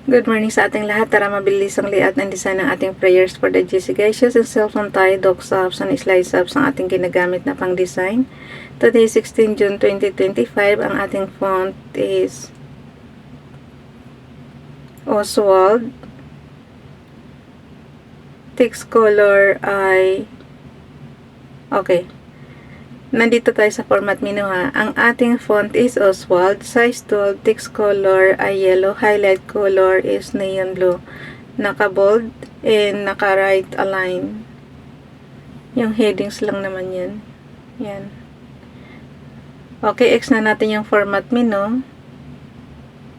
Good morning sa ating lahat. Tara mabilis ang layout ng design ng ating prayers for the GC guys. Use yung cellphone tayo, docs apps, and slides apps ang ating ginagamit na pang design. Today 16 June 2025. Ang ating font is Oswald. Text color ay nandito tayo sa format menu ha. Ang ating font is Oswald. Size 12. Text color ay yellow. Highlight color is neon blue. Naka-bold and naka-right align. Yung headings lang naman yan. Yan. Okay, X na natin yung format menu.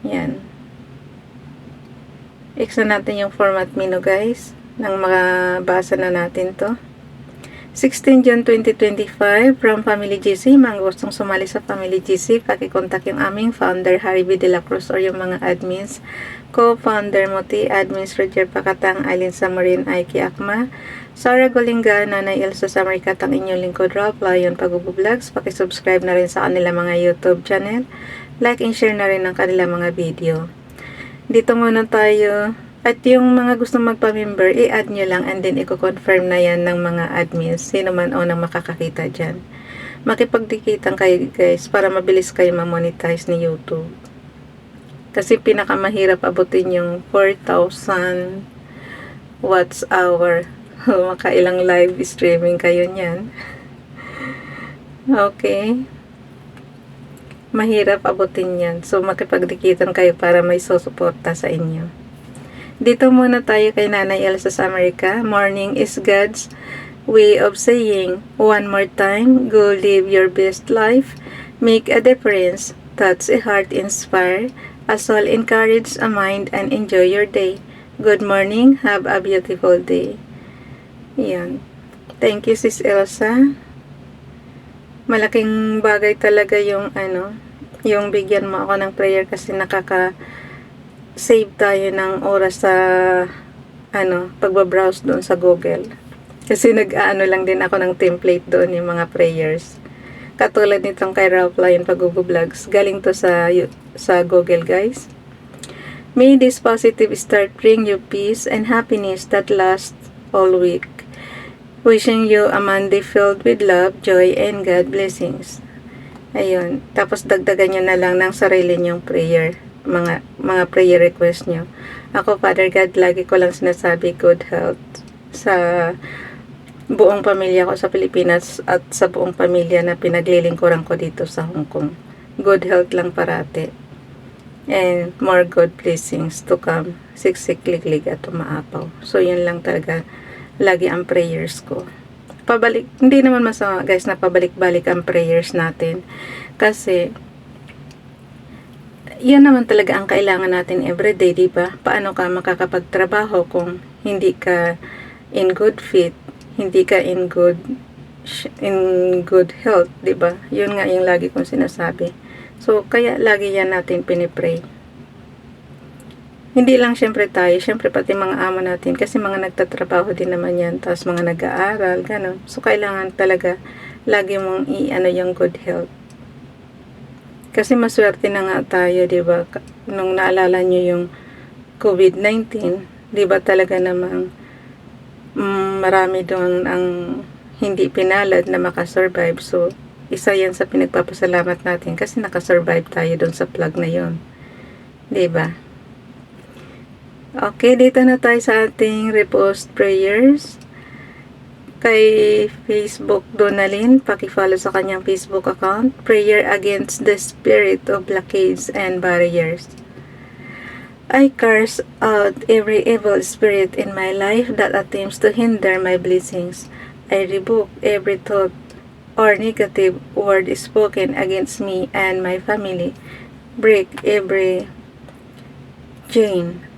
Yan. X na natin yung format menu guys. Nang makabasa na natin to. 16 June 2025 from Family GC. Mga gustong sumali sa Family GC, pakikontak yung aming founder Harry B. De La Cruz or yung mga admins. Co-founder Moti, admins Roger Pakatang, Aileen Samarin, Aiki Akma, Sarah Golinga, Nanay Elsa Samarikat, ang inyong lingkod Ralph Lion Pag-vlogs. Pakisubscribe na rin sa kanila mga YouTube channel. Like and share na rin ang kanila mga video. Dito muna tayo. At yung mga gusto magpa-member, i-add nyo lang and then i-confirm na yan ng mga admins. Sino man o nang makakakita dyan. Makipagdikitan kayo guys para mabilis kayo ma-monetize ni YouTube. Kasi pinakamahirap abutin yung 4,000 watts hour. Makailang live streaming kayo nyan. Okay. Mahirap abutin yan. So makipagdikitan kayo para may susuporta sa inyo. Dito muna tayo kay Nanay Elsa sa Amerika. Morning is God's way of saying, one more time, go live your best life, make a difference, touch a heart, inspire, a soul, encourage a mind, and enjoy your day. Good morning, have a beautiful day. Yan. Thank you, Sis Elsa. Malaking bagay talaga yung yung bigyan mo ako ng prayer kasi save tayo ng oras sa pagbabrowse doon sa Google. Kasi nag-aano lang din ako ng template doon yung mga prayers. Katulad nitong kay Ralph Lion Pag-vlogs. Galing to sa Google guys. May this positive start bring you peace and happiness that lasts all week. Wishing you a Monday filled with love, joy, and God blessings. Ayun. Tapos dagdagan nyo na lang ng sarili nyong prayer. Mga prayer request nyo. Ako, Father God, lagi ko lang sinasabi good health sa buong pamilya ko sa Pilipinas at sa buong pamilya na pinaglilingkuran ko dito sa Hong Kong. Good health lang parati. And more good blessings to come. Siksik-liglig at umaapaw. So, yun lang talaga lagi ang prayers ko. Hindi naman masama guys na pabalik-balik ang prayers natin. Kasi yan naman talaga ang kailangan natin everyday, di ba? Paano ka makakapagtrabaho kung hindi ka in good fit, hindi ka in good health, di ba? Yun nga yung lagi kong sinasabi. So, kaya lagi yan natin pinipray. Hindi lang syempre tayo, syempre pati mga amo natin, kasi mga nagtatrabaho din naman yan, tapos mga nag-aaral, gano'n. So, kailangan talaga lagi mong yung good health. Kasi maswerte na nga tayo, di ba? Nung naalala nyo yung COVID-19, di ba talaga namang marami doon ang hindi pinalad na makasurvive. So, isa yan sa pinagpapasalamat natin kasi nakasurvive tayo doon sa plug na yon, di ba? Okay, dito na tayo sa ating repost prayers. Kay Facebook Donalyn, paki-follow sa kanyang Facebook account. Prayer against the spirit of blockades and barriers. I curse out every evil spirit in my life that attempts to hinder my blessings. I rebuke every thought or negative word spoken against me and my family. Break every chain.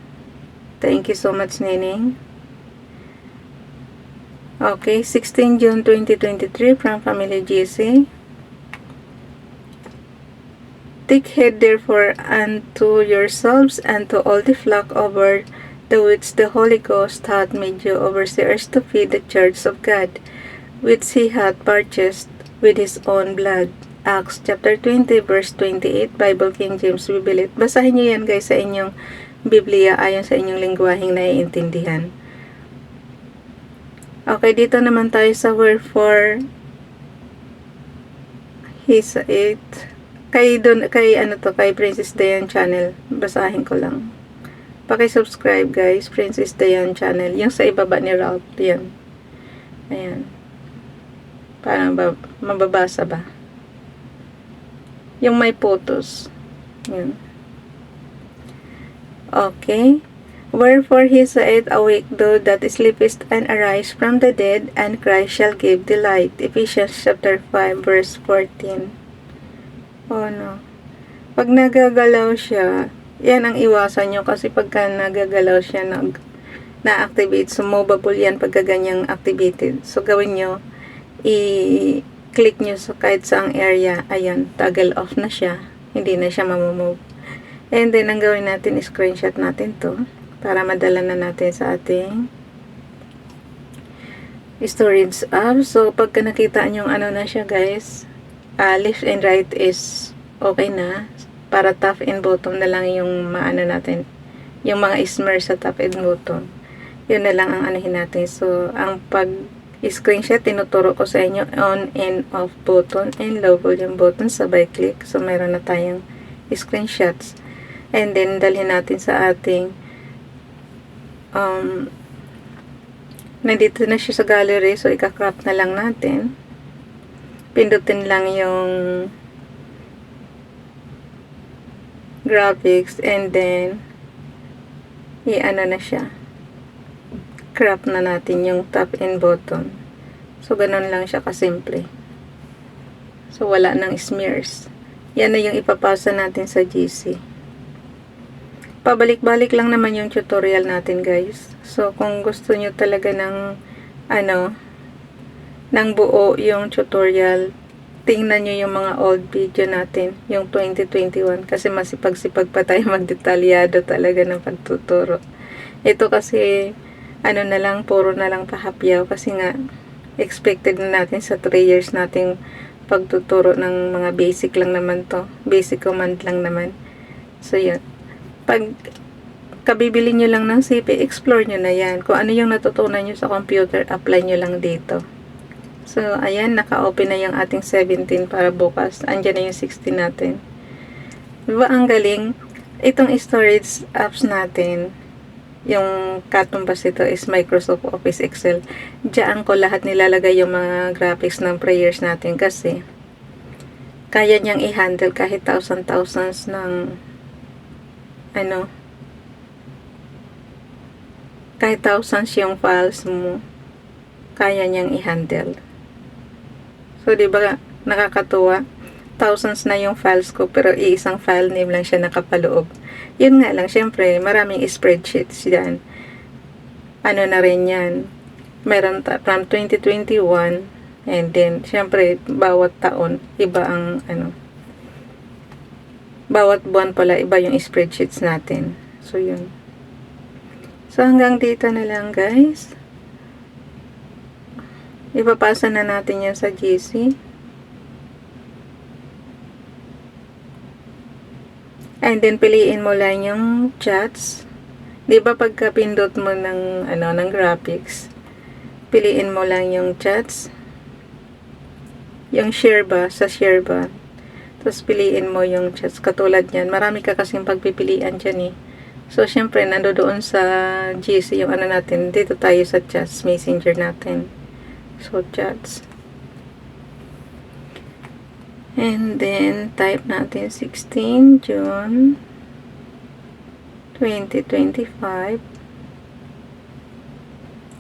Thank you so much, Neneng. Okay, 16 June 2023 from Family GC. Take heed therefore unto yourselves and to all the flock over the which the Holy Ghost hath made you overseers to feed the church of God, which he hath purchased with his own blood. Acts chapter 20 verse 28, Bible King James Bible. Basahin niyo yan guys sa inyong Biblia ayon sa inyong lingwaheng naiintindihan. Okay, dito naman tayo sa wherefore he said, kay Princess Dayan channel. Basahin ko lang. Paki-subscribe guys, Princess Dayan channel. Yung sa ibaba ni Ralph, yan. Ayan. Parang mababasa ba? Yung may photos. Yan. Okay. Wherefore he said, awake thou that sleepest, and arise from the dead, and Christ shall give thee light. Ephesians chapter 5 verse 14. Oh no. Pag nagagalaw siya, yan ang iwasan nyo, kasi pagka nagagalaw siya, na-activate, so movable yan pagka ganyang activated. So gawin nyo, i-click nyo sa kahit saang area, ayan, toggle off na siya, hindi na siya mamumove. And then ang gawin natin, screenshot natin to para madala na natin sa ating storage app. So pagka nakita nyo ano na siya guys, left and right is okay na. Para top and bottom na lang yung maano natin, yung mga smear sa top and bottom, yun na lang ang anuhin natin. So ang pag screenshot, tinuturo ko sa inyo on and off button and low volume button, sabay click. So meron na tayong screenshots. And then dalhin natin sa ating nandito na siya sa gallery, so ika-crop na lang natin. Pindutin lang yung graphics, and then i-ano na siya, crop na natin yung top and bottom. So ganun lang siya kasimple. So wala nang smears. Yan na yung ipapasa natin sa GC. Pabalik-balik lang naman yung tutorial natin guys. So kung gusto nyo talaga ng ng buo yung tutorial, tingnan nyo yung mga old video natin, yung 2021, kasi masipag-sipag pa tayo magdetalyado talaga ng pagtuturo. Ito kasi na lang, puro na lang pahapyaw, kasi nga expected na natin sa 3 years nating pagtuturo ng mga basic lang naman to, basic command lang naman. So yun, pag kabibili nyo lang ng CP, explore nyo na yan. Kung ano yung natutunan nyo sa computer, apply nyo lang dito. So, ayan, naka-open na yung ating 17 para bukas. Andyan na yung 16 natin. Diba ang galing? Itong storage apps natin, yung katumbas ito is Microsoft Office Excel. Diyan ko lahat nilalagay yung mga graphics ng prayers natin, kasi kaya niyang i-handle kahit thousands ng kahit thousands yung files mo, kaya niyang i-handle. So, diba, nakakatuwa? Thousands na yung files ko, pero iisang file name lang siya nakapaloob. Yun nga lang, syempre, maraming spreadsheets yan. Ano na rin yan? Meron from 2021, and then, syempre, bawat taon, iba ang, bawat buwan pala, iba yung spreadsheets natin. So, yun. So, hanggang dito na lang, guys. Ipapasa na natin yan sa GC. And then, piliin mo lang yung chats. Diba pagka pindot mo ng, ng graphics, piliin mo lang yung chats. Yung share ba, sa share ba. Tapos, piliin mo yung chats. Katulad yan. Marami ka kasing pagpipilian dyan eh. So, syempre, nandoon sa GC yung natin. Dito tayo sa chats, messenger natin. So, chats. And then, type natin 16 June 2025.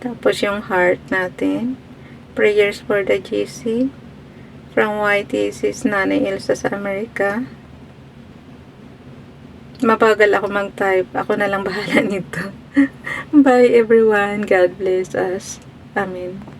Tapos, yung heart natin. Prayers for the GC. From YTC's Nanay Elsa sa Amerika. Mabagal ako mag-type. Ako na lang bahala nito. Bye everyone. God bless us. Amen.